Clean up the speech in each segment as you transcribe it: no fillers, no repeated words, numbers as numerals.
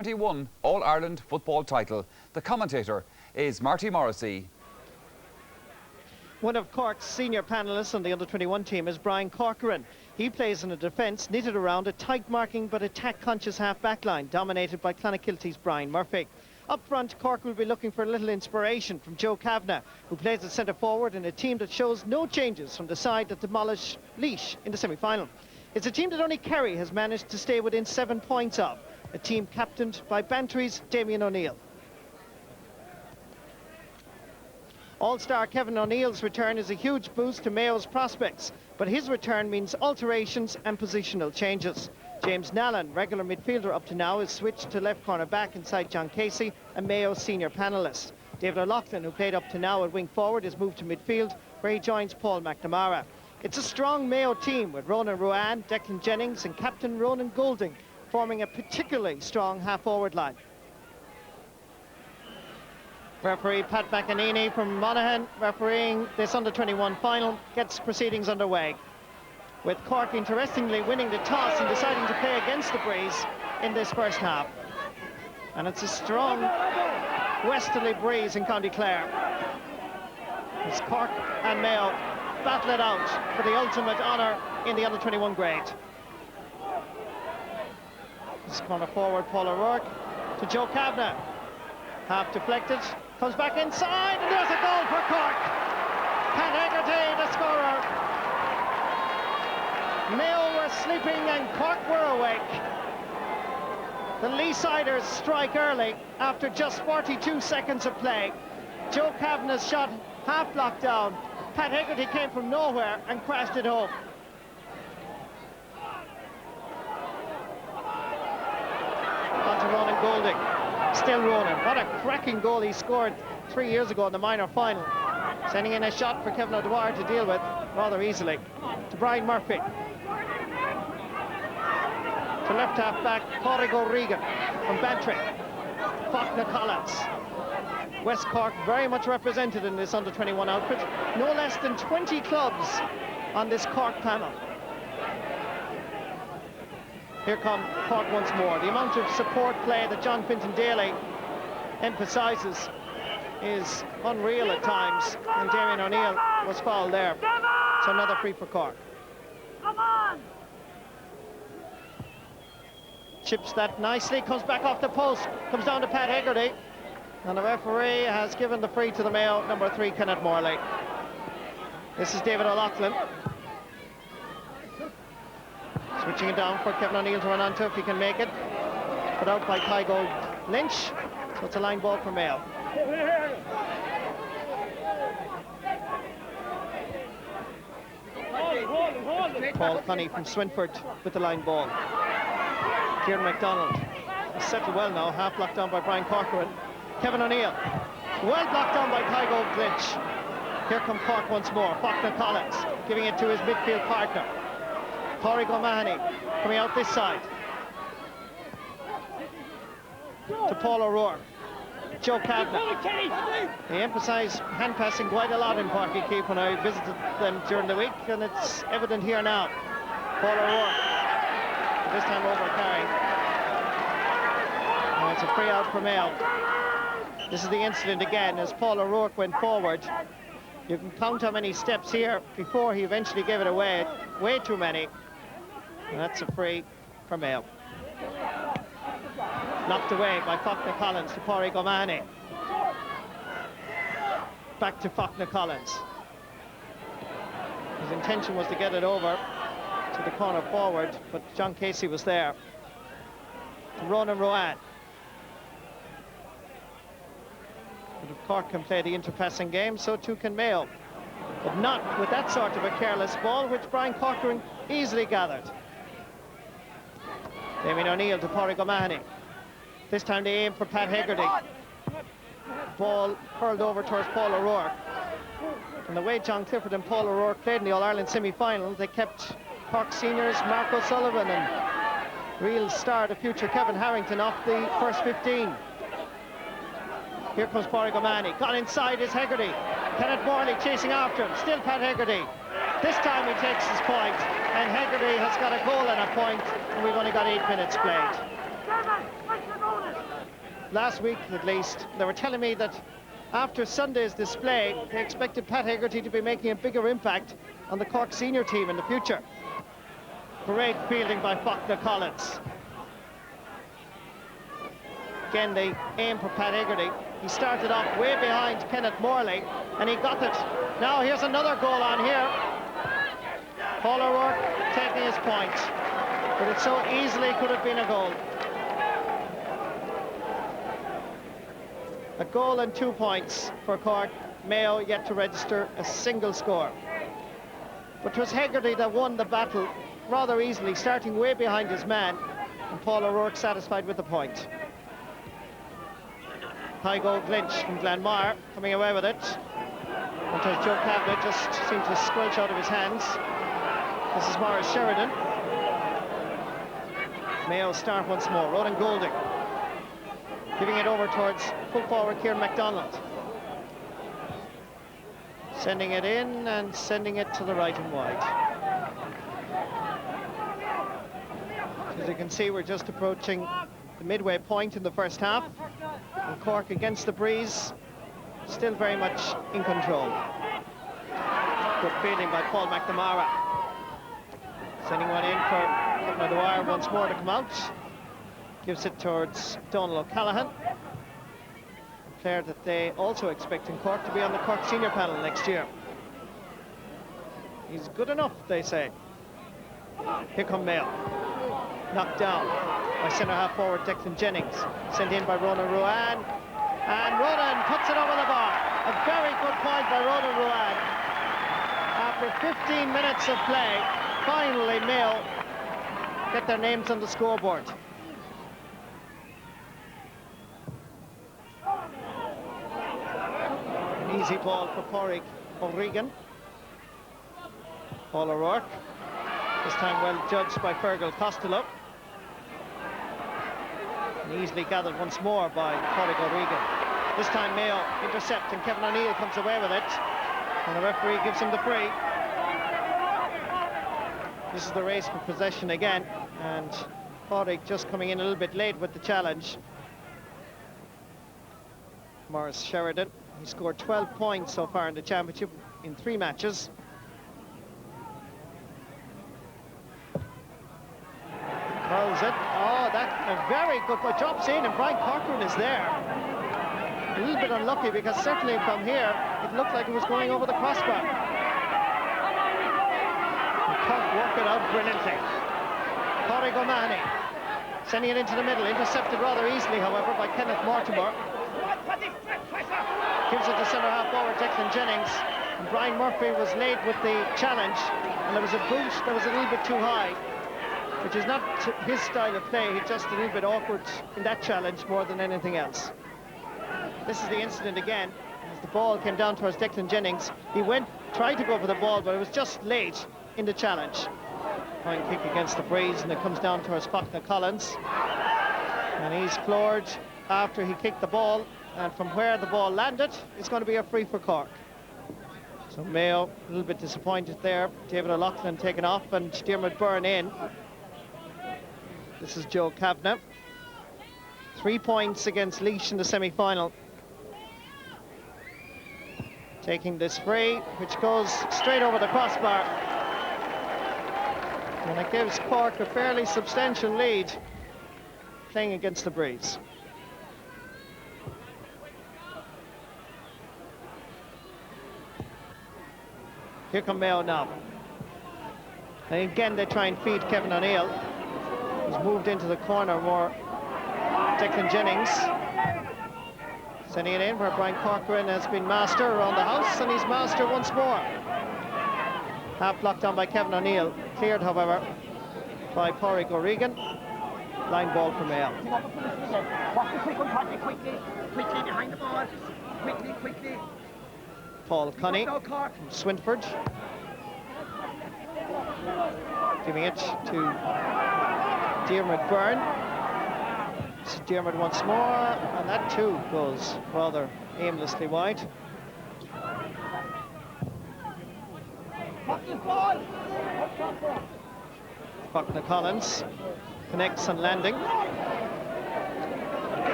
U21 All-Ireland football title. The commentator is Marty Morrissey. One of Cork's senior panellists on the under-21 team is Brian Corcoran. He plays in a defence knitted around a tight-marking but attack-conscious half-back line, dominated by Clonakilty's Brian Murphy. Up front, Cork will be looking for a little inspiration from Joe Kavanagh, who plays at centre-forward in a team that shows no changes from the side that demolished Laois in the semi-final. It's a team that only Kerry has managed to stay within 7 points of, a team captained by Bantry's Damien O'Neill. All-star Kevin O'Neill's return is a huge boost to Mayo's prospects, but his return means alterations and positional changes. James Nallen, regular midfielder up to now, is switched to left corner back inside John Casey, a Mayo senior panellist. David O'Loughlin, who played up to now at wing forward, is moved to midfield, where he joins Paul McNamara. It's a strong Mayo team with Ronan Ruane, Declan Jennings and captain Ronan Goulding forming a particularly strong half-forward line. Referee Pat McEnany from Monaghan, refereeing this under-21 final, gets proceedings underway, with Cork interestingly winning the toss and deciding to play against the breeze in this first half. And it's a strong westerly breeze in County Clare, as Cork and Mayo battle it out for the ultimate honour in the under-21 grade. This corner forward, Paul O'Rourke to Joe Kavanagh. Half deflected, comes back inside, and there's a goal for Cork. Pat Hegarty, the scorer. Mayo were sleeping and Cork were awake. The Leesiders strike early after just 42 seconds of play. Joe Kavanagh's shot half blocked down. Pat Hegarty came from nowhere and crashed it home. On to Ronan Goulding. Still Ronan. What a cracking goal he scored 3 years ago in the minor final. Sending in a shot for Kevin O'Dwyer to deal with rather easily. To Brian Murphy. To left half back, Pádraig O'Regan from Bantry. Faulkner Collins. West Cork very much represented in this under-21 outfit. No less than 20 clubs on this Cork panel. Here come Cork once more. The amount of support play that John Fintan Daly emphasises is unreal at times, and Damien O'Neill was fouled there. So another free for Cork. Come on! Chips that nicely, comes back off the post, comes down to Pat Hegarty, and the referee has given the free to the Mayo number 3, Kenneth Morley. This is David O'Loughlin. Switching it down for Kevin O'Neill to run onto if he can make it. Put out by Tygo Lynch. So it's a line ball for Mayo. Paul Conney from Swinford with the line ball. Kieran MacDonald is settled well now, half blocked down by Brian Corcoran. Kevin O'Neill, well blocked down by Tygo Lynch. Here come Cork once more. Faulkner Collins giving it to his midfield partner. Pádraig O'Mahony coming out this side. To Paul O'Rourke. Joe Kavanagh. They emphasise hand passing quite a lot in Páirc Uí Chaoimh when I visited them during the week, and it's evident here now. Paul O'Rourke, this time over carrying. And it's a free out for Mayo. This is the incident again, as Paul O'Rourke went forward. You can count how many steps here before he eventually gave it away. Way too many. And that's a free for Mayo. Knocked away by Faulkner Collins to Pádraig O'Mahony. Back to Faulkner Collins. His intention was to get it over to the corner forward, but John Casey was there. To Ronan Ruane. But if Cork can play the interpassing game, so too can Mayo. But not with that sort of a careless ball, which Brian Corcoran easily gathered. Damien O'Neill to Pádraig O'Mahony. This time they aim for Pat Hegarty. Ball hurled over towards Paul O'Rourke. And the way John Clifford and Paul O'Rourke played in the All-Ireland semi-final, they kept Cork seniors Mark O'Sullivan and real star, the future Kevin Harrington, off the first 15. Here comes Pádraig O'Mahony. Gone inside is Hegarty. Kenneth Morley chasing after him. Still Pat Hegarty. This time he takes his point, and Hegarty has got a goal and a point, and we've only got 8 minutes played. last week at least, they were telling me that after Sunday's display, they expected Pat Hegarty to be making a bigger impact on the Cork senior team in the future. Great fielding by Faulkner Collins. Again, they aim for Pat Hegarty. He started off way behind Kenneth Morley, and he got it. Now here's another goal on here. Paul O'Rourke taking his point, but it so easily could have been a goal. A goal and 2 points for Cork. Mayo yet to register a single score. But it was Hegarty that won the battle rather easily, starting way behind his man, and Paul O'Rourke satisfied with the point. High goal Lynch from Glenmire, coming away with it. Until Joe Kavanagh just seemed to squelch out of his hands. This is Maurice Sheridan. Mayo start once more. Ronan Goulding giving it over towards full forward Kieran MacDonald. Sending it in and sending it to the right and wide. As you can see, we're just approaching the midway point in the first half. And Cork against the breeze, still very much in control. Good fielding by Paul McNamara. Sending one in for Kevin O'Dwyer once more to come out. Gives it towards Donald O'Callaghan, a player that they also expect in Cork to be on the Cork senior panel next year. He's good enough, they say. Here come Mayo. Knocked down by centre-half forward Declan Jennings. Sent in by Ronan Ruan. And Ronan puts it over the bar. A very good point by Ronan Ruan. After 15 minutes of play, finally Mayo get their names on the scoreboard. An easy ball for Pádraig O'Regan. Paul O'Rourke. This time well judged by Fergal Costello. And easily gathered once more by Pádraig O'Regan. This time Mayo intercept and Kevin O'Neill comes away with it. And the referee gives him the free. This is the race for possession again. And Pádraig just coming in a little bit late with the challenge. Maurice Sheridan. He scored 12 points so far in the championship in 3 matches. Curls it. Oh, that's a very good point. Drops in, and Brian Corcoran is there. A little bit unlucky because certainly from here it looked like it was going over the crossbar. Cork work it out brilliantly. Pádraig O'Mahony sending it into the middle, intercepted rather easily, however, by Kenneth Mortimer. Gives it to centre-half forward Declan Jennings. And Brian Murphy was late with the challenge, and there was a boot that was a little bit too high, which is not his style of play. He's just a little bit awkward in that challenge more than anything else. This is the incident again. As the ball came down towards Declan Jennings, he tried to go for the ball, but it was just late in the challenge. Fine kick against the breeze, and it comes down towards Faulkner Collins. And he's floored after he kicked the ball, and from where the ball landed, it's going to be a free for Cork. So Mayo a little bit disappointed there. David O'Loughlin taken off and Diarmuid Byrne in. This is Joe Kavanagh. 3 points against Laois in the semi-final. Taking this free, which goes straight over the crossbar. And it gives Cork a fairly substantial lead playing against the breeze. Here come Mayo now. And again they try and feed Kevin O'Neill. He's moved into the corner more. Declan Jennings sending it in where Brian Corcoran has been master around the house, and he's master once more. Half blocked down by Kevin O'Neill. Cleared, however, by Pádraig O'Regan. Line ball for Mayo. Quickly behind the ball. Quickly. Paul Cunny from Swinford. Giving it to Diarmuid Byrne. This is Diarmuid once more, and that too goes rather aimlessly wide. Faulkner Collins connects on landing.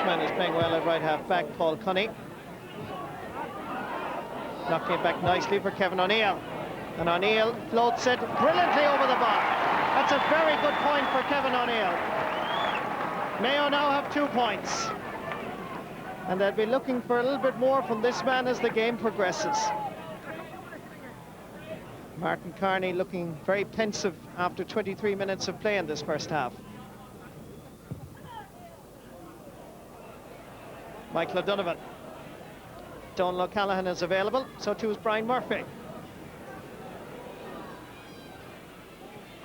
man who's playing well at right half back, Paul Cunny. Knocking it back nicely for Kevin O'Neill. And O'Neill floats it brilliantly over the bar. That's a very good point for Kevin O'Neill. Mayo now have 2 points. And they'll be looking for a little bit more from this man as the game progresses. Martin Carney looking very pensive after 23 minutes of play in this first half. Michael O'Donovan. Donal O'Callaghan is available, so too is Brian Murphy.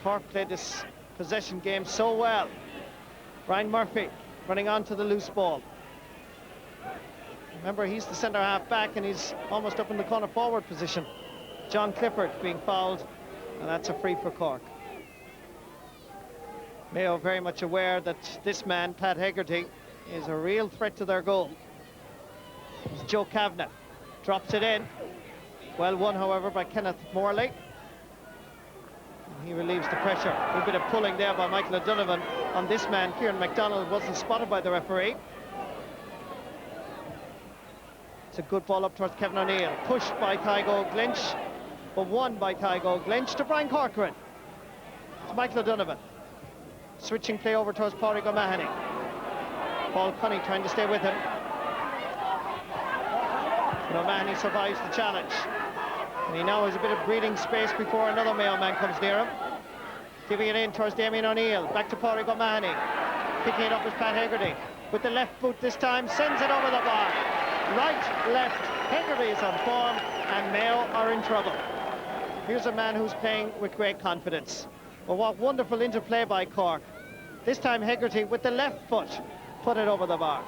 Cork played this possession game so well. Brian Murphy running onto the loose ball. Remember, he's the centre half back and he's almost up in the corner forward position. John Clifford being fouled, and that's a free for Cork. Mayo very much aware that this man, Pat Hegarty, is a real threat to their goal. It's Joe Kavanagh, drops it in. Well won, however, by Kenneth Morley. And he relieves the pressure. A little bit of pulling there by Michael O'Donovan on this man. Kieran MacDonald wasn't spotted by the referee. It's a good ball up towards Kevin O'Neill. Pushed by Tygo Glinch, but won by Tygo Glinch to Brian Corcoran. It's Michael O'Donovan. Switching play over towards Pádraig O'Mahony. Paul Cunny trying to stay with him. And O'Mahony survives the challenge. And he now has a bit of breathing space before another Mayo man comes near him. Giving it in towards Damien O'Neill. Back to Pádraig O'Mahony. Picking it up is Pat Hegarty. With the left boot this time, sends it over the bar. Right, left, Hegarty is on form, and Mayo are in trouble. Here's a man who's playing with great confidence. Well, what wonderful interplay by Cork. This time Hegarty with the left foot put it over the bar.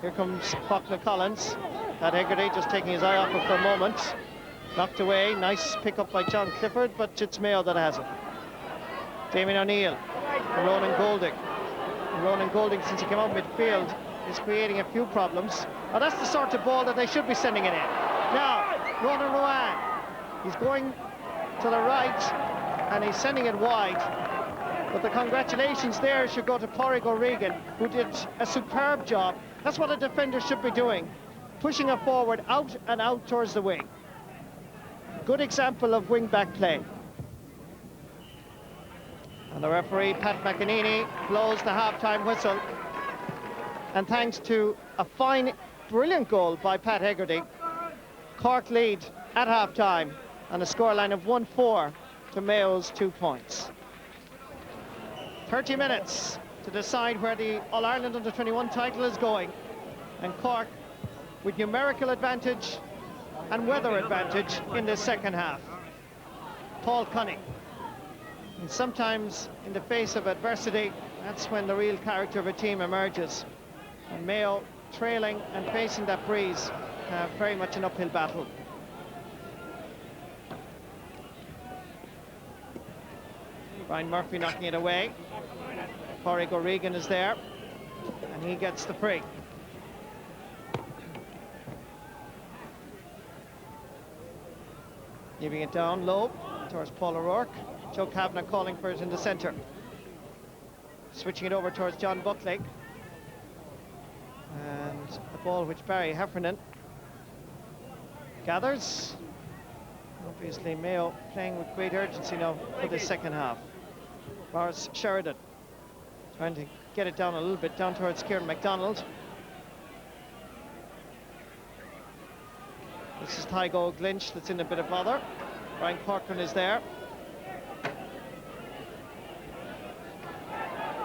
Here comes Faulkner Collins. Pat Hegarty just taking his eye off it for a moment. Knocked away, nice pick up by John Clifford, but it's Mayo that has it. Damien O'Neill, Ronan Golding. Ronan Golding, since he came out midfield, is creating a few problems. Now that's the sort of ball that they should be sending it in. Now, Ronan Rowan, he's going to the right, and he's sending it wide. But the congratulations there should go to Pádraig O'Regan, who did a superb job. That's what a defender should be doing, pushing it forward, out and out towards the wing. Good example of wing-back play. And the referee, Pat McEnany, blows the half-time whistle. And thanks to a fine, brilliant goal by Pat Hegarty, Cork lead at half-time on a scoreline of 1-4 to Mayo's 2 points. 30 minutes to decide where the All-Ireland Under-21 title is going. And Cork, with numerical advantage and weather advantage in the second half. Paul Cunny. And sometimes in the face of adversity, that's when the real character of a team emerges. And Mayo, trailing and facing that breeze, have very much an uphill battle. Brian Murphy knocking it away. Pádraig O'Regan is there, and he gets the free. Giving it down low towards Paul O'Rourke. Joe Kavanagh calling for it in the centre. Switching it over towards John Buckley. And the ball which Barry Heffernan gathers. Obviously Mayo playing with great urgency now for the second half. Boris Sheridan trying to get it down a little bit, down towards Kieran MacDonald. This is Tygo Glinch that's in a bit of bother. Brian Corcoran is there.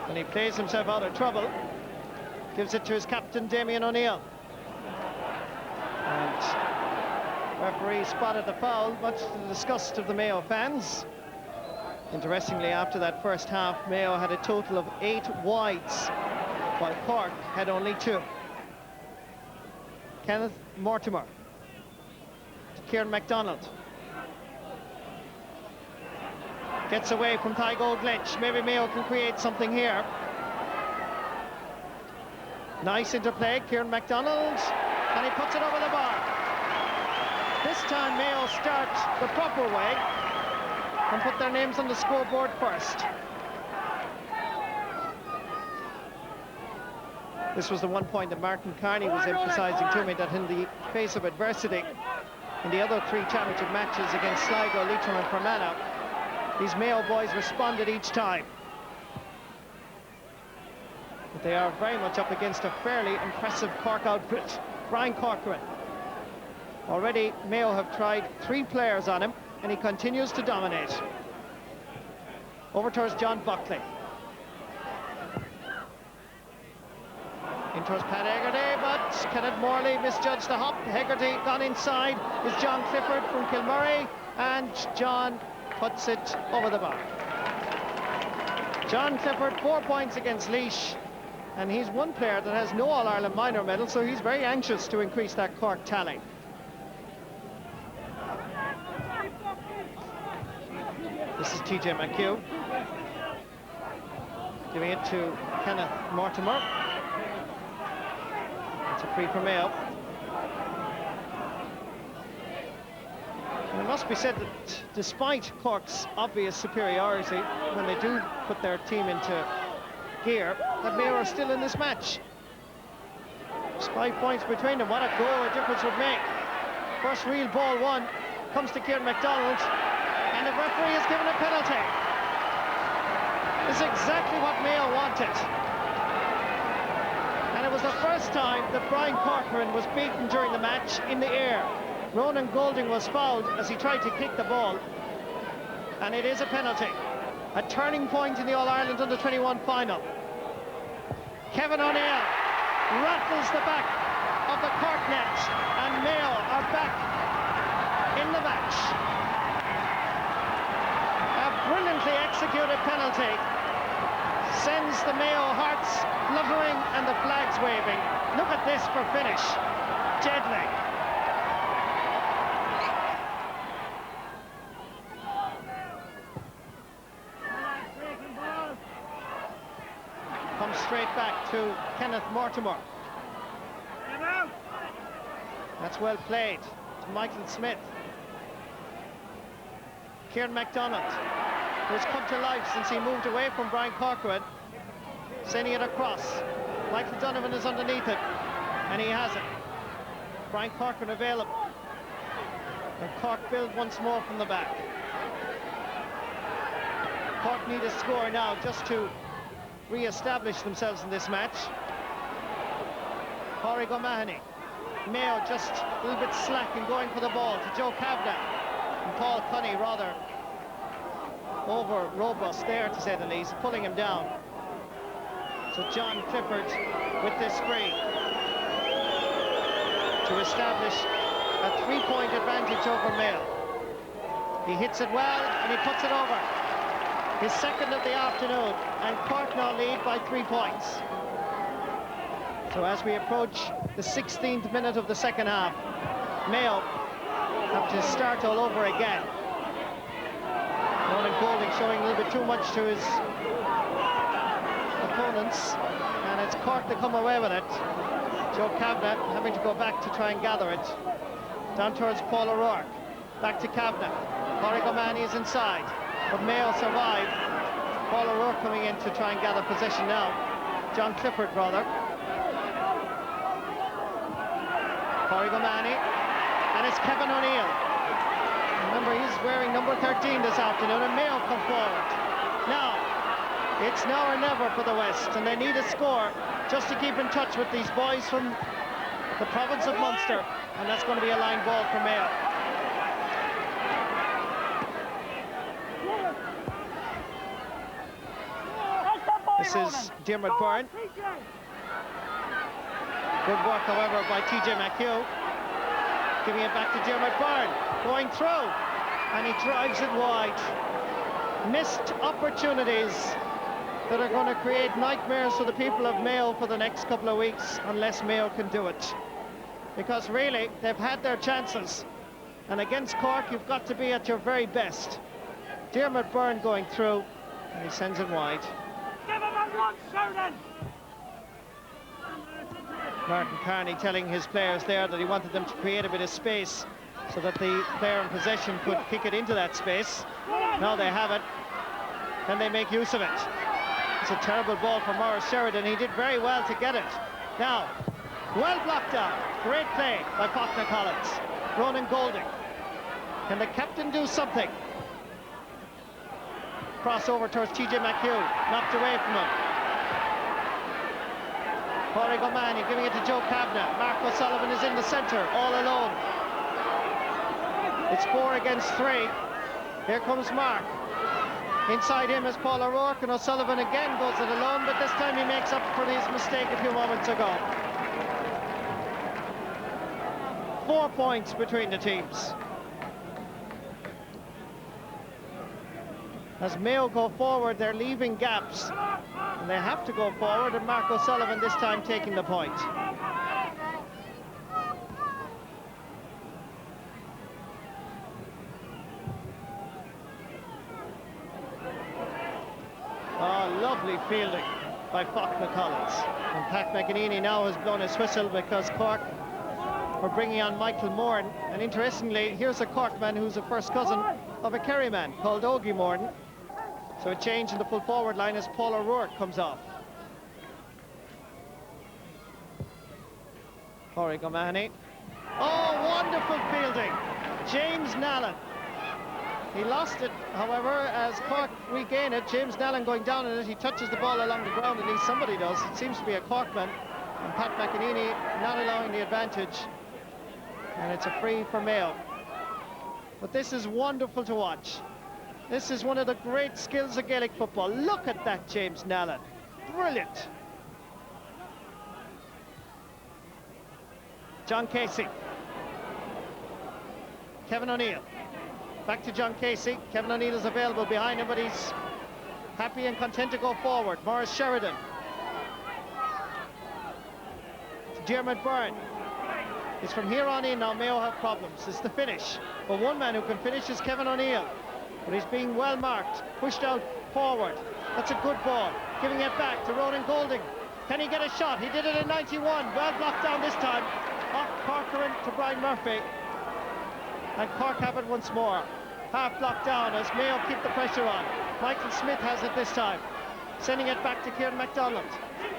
And he plays himself out of trouble. Gives it to his captain, Damien O'Neill. And referee spotted the foul, much to the disgust of the Mayo fans. Interestingly, after that first half, Mayo had a total of 8 wides, while Cork had only 2. Kenneth Mortimer to Kieran MacDonald. Gets away from Tygo Glinch. Maybe Mayo can create something here. Nice interplay, Kieran MacDonald, and he puts it over the bar. This time Mayo start the proper way and put their names on the scoreboard first. This was the one point that Martin Carney was emphasising to me, that in the face of adversity, in the other 3 championship matches against Sligo, Leitrim and Fermanagh, these Mayo boys responded each time. But they are very much up against a fairly impressive Cork outfit. Brian Corcoran. Already Mayo have tried 3 players on him, and he continues to dominate. Over towards John Buckley. In towards Pat Hegarty, but Kenneth Morley misjudged the hop. Hegarty gone inside is John Clifford from Kilmurray, and John puts it over the bar. John Clifford, 4 points against Laois, and he's one player that has no All-Ireland minor medal, so he's very anxious to increase that Cork tally. This is TJ McHugh, giving it to Kenneth Mortimer. It's a free for Mayo. And it must be said that despite Cork's obvious superiority, when they do put their team into gear, that Mayo are still in this match. There's 5 points between them. What a goal a difference would make. First real ball won comes to Kieran MacDonald, and the referee has given a penalty. This is exactly what Mayo wanted. And it was the first time that Brian Corcoran was beaten during the match in the air. Ronan Golding was fouled as he tried to kick the ball, and it is a penalty. A turning point in the All-Ireland Under-21 final. Kevin O'Neill rattles the back of the Cork net, and Mayo are back in the match. A brilliantly executed penalty sends the Mayo hearts fluttering and the flags waving. Look at this for finish. Deadly. Comes straight back to Kenneth Mortimer. That's well played to Michael Smith. Kieran MacDonald, who's come to life since he moved away from Brian Corcoran, sending it across. Michael Donovan is underneath it, and he has it. Brian Corcoran available. And Cork build once more from the back. Cork need a score now just to re-establish themselves in this match. Pádraig O'Mahony. Mayo just a little bit slack in going for the ball to Joe Kavanagh. And Paul Cunny rather over robust there, to say the least, pulling him down. So John Clifford with this free to establish a 3-point advantage over Mayo. He hits it well and he puts it over. His second of the afternoon, and Cork now lead by 3 points. So as we approach the 16th minute of the second half, Mayo have to start all over again. Ronan Golding showing a little bit too much to his opponents, and it's Cork to come away with it. Joe Kavanagh having to go back to try and gather it. Down towards Paul O'Rourke. Back to Kavanagh. Pádraig O'Mahony is inside, but Mayo survived. Paul O'Rourke coming in to try and gather possession now. John Clifford, rather. Pádraig O'Mahony, and it's Kevin O'Neill. Remember, he's wearing number 13 this afternoon, and Mayo come forward. Now, it's now or never for the West, and they need a score just to keep in touch with these boys from the province of Munster, and that's going to be a line ball for Mayo. This is Diarmuid Byrne. Good work, however, by TJ McHugh. Giving it back to Diarmuid Byrne. Going through, and he drives it wide. Missed opportunities that are going to create nightmares for the people of Mayo for the next couple of weeks, unless Mayo can do it. Because really, they've had their chances. And against Cork, you've got to be at your very best. Diarmuid Byrne going through, and he sends it wide. Give him a run, Sheridan! Martin Carney telling his players there that he wanted them to create a bit of space so that the player in possession could kick it into that space. Now they have it. Can they make use of it? It's a terrible ball for Maurice Sheridan. He did very well to get it. Now, well blocked down. Great play by Faulkner Collins. Ronan Golding. Can the captain do something? Crossover towards TJ McHugh. Knocked away from him. Corey O'Mahony giving it to Joe Kavanagh. Mark O'Sullivan is in the centre, all alone. It's 4 against 3. Here comes Mark. Inside him is Paul O'Rourke, and O'Sullivan again goes it alone, but this time he makes up for his mistake a few moments ago. 4 points between the teams. As Mayo go forward, they're leaving gaps. And they have to go forward, and Mark O'Sullivan this time taking the point. Oh, lovely fielding by Faulkner Collins. And Pat McEnany now has blown his whistle because Cork are bringing on Michael Moran. And interestingly, here's a Cork man who's a first cousin of a Kerry man called Ogie Moran. So a change in the full forward line as Paul O'Rourke comes off. Corey O'Mahony. Oh, wonderful fielding. James Nallen. He lost it, however, as Cork regain it. James Nallen going down on it. He touches the ball along the ground, at least somebody does. It seems to be a Corkman. And Pat McEnany not allowing the advantage. And it's a free for Mayo. But this is wonderful to watch. This is one of the great skills of Gaelic football. Look at that, James Nallen. Brilliant. John Casey. Kevin O'Neill. Back to John Casey. Kevin O'Neill is available behind him, but he's happy and content to go forward. Maurice Sheridan. Diarmuid Byrne. It's from here on in now Mayo have problems. It's the finish. But one man who can finish is Kevin O'Neill. But he's being well marked, pushed out forward. That's a good ball. Giving it back to Ronan Golding. Can he get a shot? He did it in 91. Well blocked down this time. Off Corcoran to Brian Murphy. And Cork have it once more. Half blocked down as Mayo keep the pressure on. Michael Smith has it this time. Sending it back to Kieran MacDonald.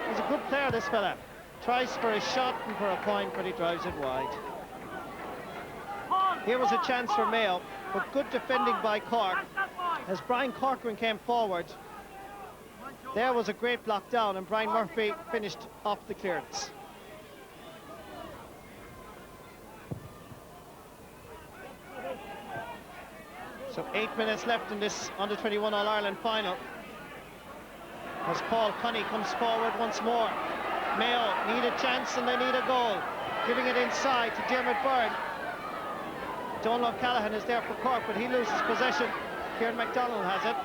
He's a good player, this fella. Tries for a shot and for a point, but he drives it wide. Here was a chance for Mayo, but good defending by Cork as Brian Corcoran came forward. There was a great block down, and Brian Murphy finished off the clearance. So 8 minutes left in this Under-21 All-Ireland final. As Paul Cunny comes forward once more. Mayo need a chance and they need a goal. Giving it inside to Diarmuid Byrne. Donald O'Callaghan is there for Cork, but he loses possession. Kieran MacDonald has it.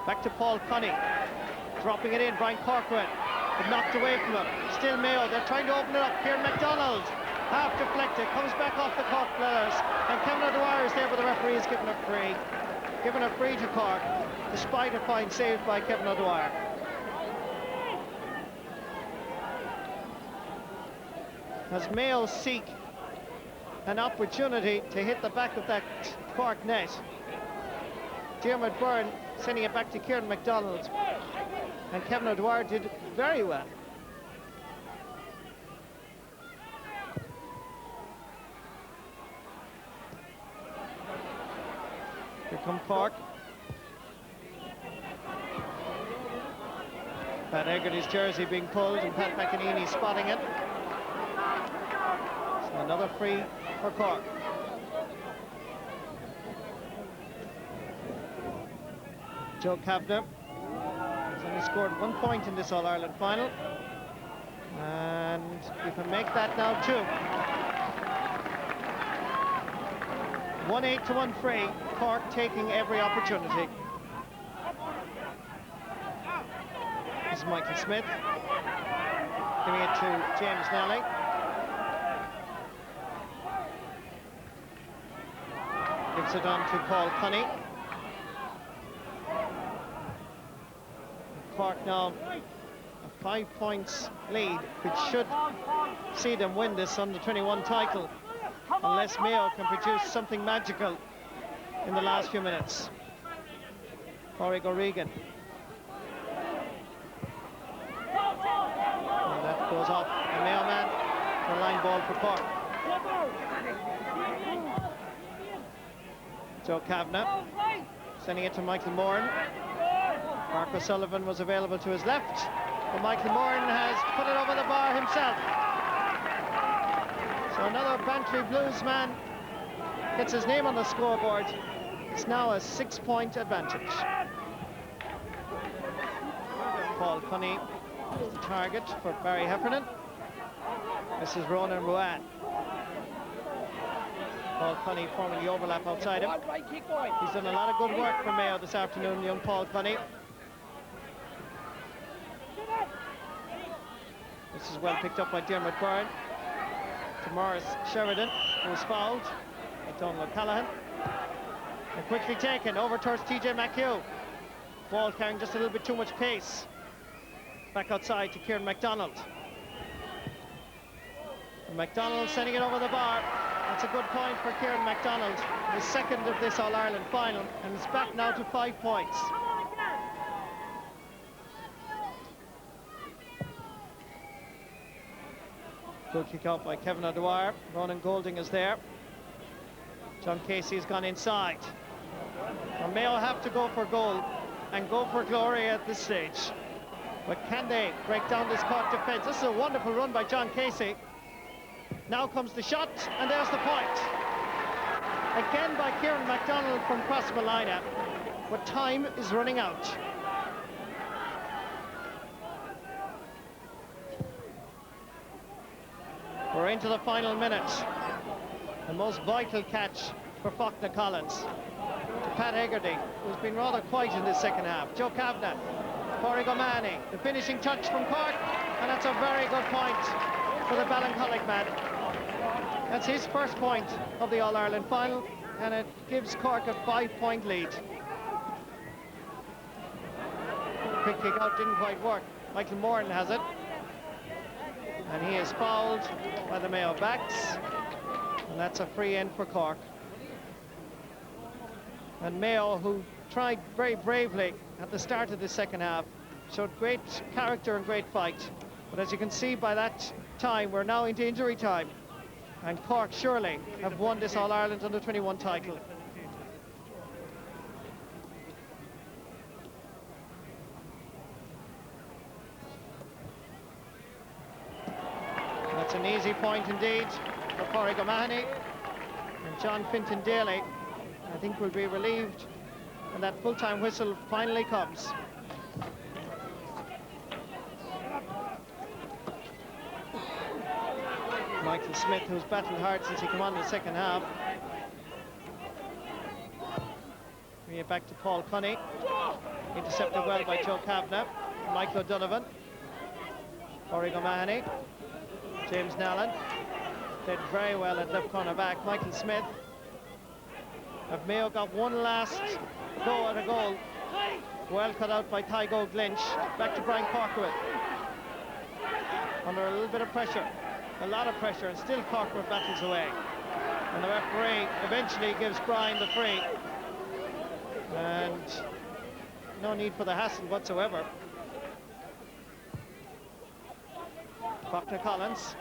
Back to Paul Cunny. Dropping it in, Brian Corcoran. But knocked away from him. Still Mayo, they're trying to open it up. Kieran MacDonald, half deflected, comes back off the Cork players. And Kevin O'Dwyer is there, but the referee is giving a free. Giving a free to Cork, despite a fine save by Kevin O'Dwyer. As Mayo seek an opportunity to hit the back of that Cork net. Diarmuid Byrne sending it back to Kieran MacDonald. And Kevin O'Dwyer did very well. Here come Cork. Pat Hegarty's jersey being pulled and Pat McEnany spotting it. So another free for Cork. Joe Kavanagh has only scored 1 point in this All-Ireland final. And you can make that now 2. 1-8 to 1 free. Cork taking every opportunity. This is Michael Smith. Giving it to James Nelly. Gives it on to Paul Cunny. Cork now a 5 points lead, which should see them win this under-21 title unless Mayo can produce something magical in the last few minutes. Cork O'Regan. And that goes off a Mayo man for a line ball for Cork. Joe Kavanagh sending it to Michael Moran. Mark O'Sullivan was available to his left, but Michael Moran has put it over the bar himself. So another Bantry Blues man gets his name on the scoreboard. It's now a 6-point advantage. Paul Cunny is the target for Barry Heffernan. This is Ronan Ruan. Paul Cunny forming the overlap outside him. He's done a lot of good work for Mayo this afternoon, young Paul Cunny. This is well picked up by Dermot Byrne. To Morris Sheridan, who was fouled by Donald O'Callaghan. And quickly taken over towards TJ McHugh. Ball carrying just a little bit too much pace. Back outside to Kieran MacDonald. And MacDonald sending it over the bar. That's a good point for Kieran MacDonald, the second of this All-Ireland final, and it's back now to 5 points. Good kick out by Kevin O'Dwyer. Ronan Golding is there. John Casey has gone inside. Well, Mayo have to go for goal and go for glory at this stage. But can they break down this Cork defence? This is a wonderful run by John Casey. Now comes the shot, and there's the point. Again by Kieran MacDonald from Crossmolina, but time is running out. We're into the final minute. The most vital catch for Faulkner Collins. To Pat Hegarty, who's been rather quiet in this second half. Joe Kavanagh, Corey O'Mahony, the finishing touch from Cork, and that's a very good point for the Ballincollig man. That's his first point of the All-Ireland final, and it gives Cork a 5-point lead. Quick kick out didn't quite work. Michael Moran has it. And he is fouled by the Mayo backs. And that's a free in for Cork. And Mayo, who tried very bravely at the start of the second half, showed great character and great fight. But as you can see by that time, we're now into injury time. And Cork surely have won this All-Ireland under-21 title. That's an easy point indeed for Corey O'Mahony. And John Finton Daly, I think, will be relieved when that full-time whistle finally comes. Michael Smith, who's battled hard since he came on in the second half. Bring it back to Paul Cunny. Intercepted well by Joe Kavanagh. Michael O'Donovan. Corey O'Mahony. James Nallen. Did very well at left corner back. Michael Smith. Have Mayo got one last go at a goal? Well cut out by Tygo Glinch. Back to Brian Corcoran. Under a little bit of pressure. A lot of pressure, and still Corcoran battles away. And the referee eventually gives Brian the free. And no need for the hassle whatsoever. Faulkner Collins.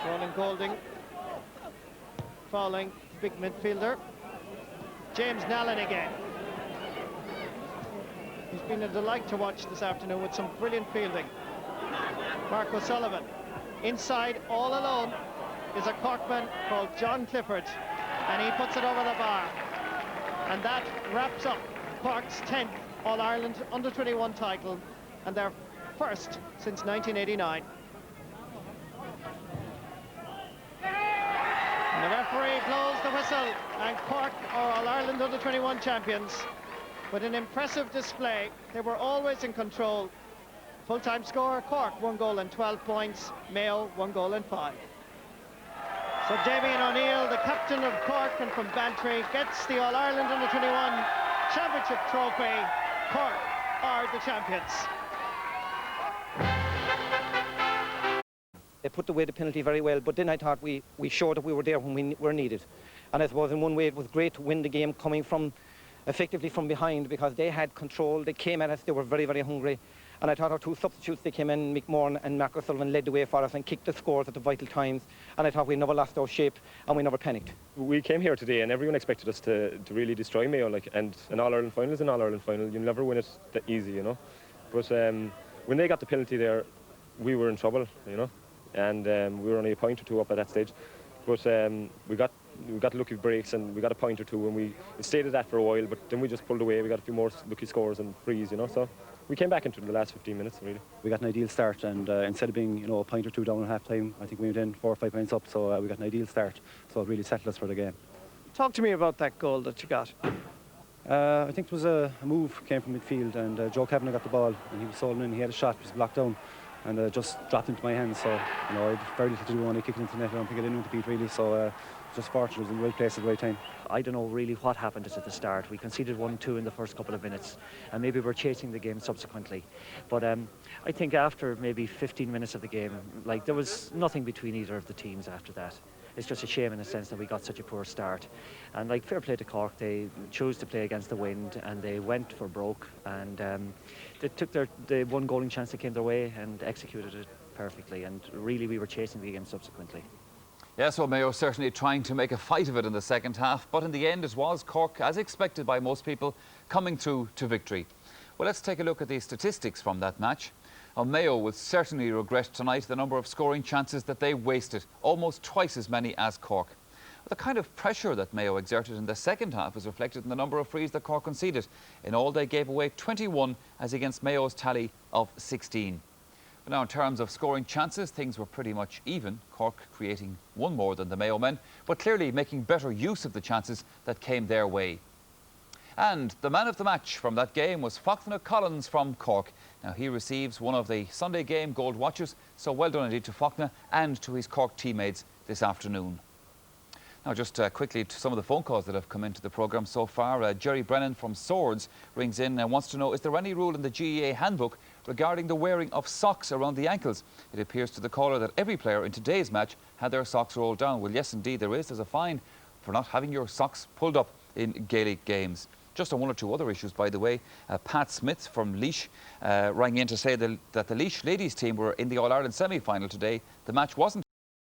Ronan Golding. Fouling big midfielder. James Nallen again. He's been a delight to watch this afternoon with some brilliant fielding. Mark O'Sullivan. Inside, all alone, is a Corkman called John Clifford, and he puts it over the bar. And that wraps up Cork's 10th All-Ireland under-21 title, and their first since 1989. And the referee blows the whistle, and Cork are All-Ireland under-21 champions. With an impressive display, they were always in control. Full-time score, Cork 1 goal and 12 points, Mayo 1 goal and 5. So Damien O'Neill, the captain of Cork and from Bantry, gets the All-Ireland under-21 championship trophy. Cork are the champions. They put away the penalty very well, but then I thought we showed that we were there when we were needed. And I suppose in one way it was great to win the game coming from effectively from behind, because they had control, they came at us, they were very, very hungry. And I thought our two substitutes, they came in, Mick Moran and Mark O'Sullivan, led the way for us and kicked the scores at the vital times. And I thought we never lost our shape and we never panicked. We came here today and everyone expected us to really destroy Mayo, and an All-Ireland final is an All-Ireland final. You never win it that easy, you know. But when they got the penalty there, we were in trouble, you know. And we were only a point or two up at that stage. But we got lucky breaks and we got a point or two, and we stayed at that for a while, but then we just pulled away. We got a few more lucky scores and frees, you know. So we came back into the last 15 minutes, really. We got an ideal start, and instead of being, a point or two down at half time, I think we went in 4 or 5 points up, so we got an ideal start. So it really settled us for the game. Talk to me about that goal that you got. I think it was a move, came from midfield, and Joe Kavanagh got the ball, and he was stolen in, he had a shot, it was blocked down, and just dropped into my hands. So, I had very little to do, only kicking into the net. I don't think I didn't want to beat, really, so just fortunate, it was in the right place at the right time. I don't know really what happened at the start. We conceded 1-2 in the first couple of minutes, and maybe we're chasing the game subsequently. But I think after maybe 15 minutes of the game, there was nothing between either of the teams after that. It's just a shame in a sense that we got such a poor start. And fair play to Cork, they chose to play against the wind and they went for broke, and they took the one goaling chance that came their way and executed it perfectly. And really, we were chasing the game subsequently. Yes, well, Mayo certainly trying to make a fight of it in the second half, but in the end it was Cork, as expected by most people, coming through to victory. Well, let's take a look at the statistics from that match. Mayo will certainly regret tonight the number of scoring chances that they wasted, almost twice as many as Cork. The kind of pressure that Mayo exerted in the second half is reflected in the number of frees that Cork conceded. In all, they gave away 21 as against Mayo's tally of 16. But now, in terms of scoring chances, things were pretty much even. Cork creating one more than the Mayo men, but clearly making better use of the chances that came their way. And the man of the match from that game was Fachtna Collins from Cork. Now, he receives one of the Sunday game gold watches, so well done indeed to Fachtna and to his Cork teammates this afternoon. Now, just quickly to some of the phone calls that have come into the programme so far. Jerry Brennan from Swords rings in and wants to know, is there any rule in the GAA handbook regarding the wearing of socks around the ankles? It appears to the caller that every player in today's match had their socks rolled down. Well, yes, indeed there is. There's a fine for not having your socks pulled up in Gaelic games. Just on one or two other issues, by the way, Pat Smith from Laois rang in to say that the Laois ladies team were in the All-Ireland semi-final today. The match wasn't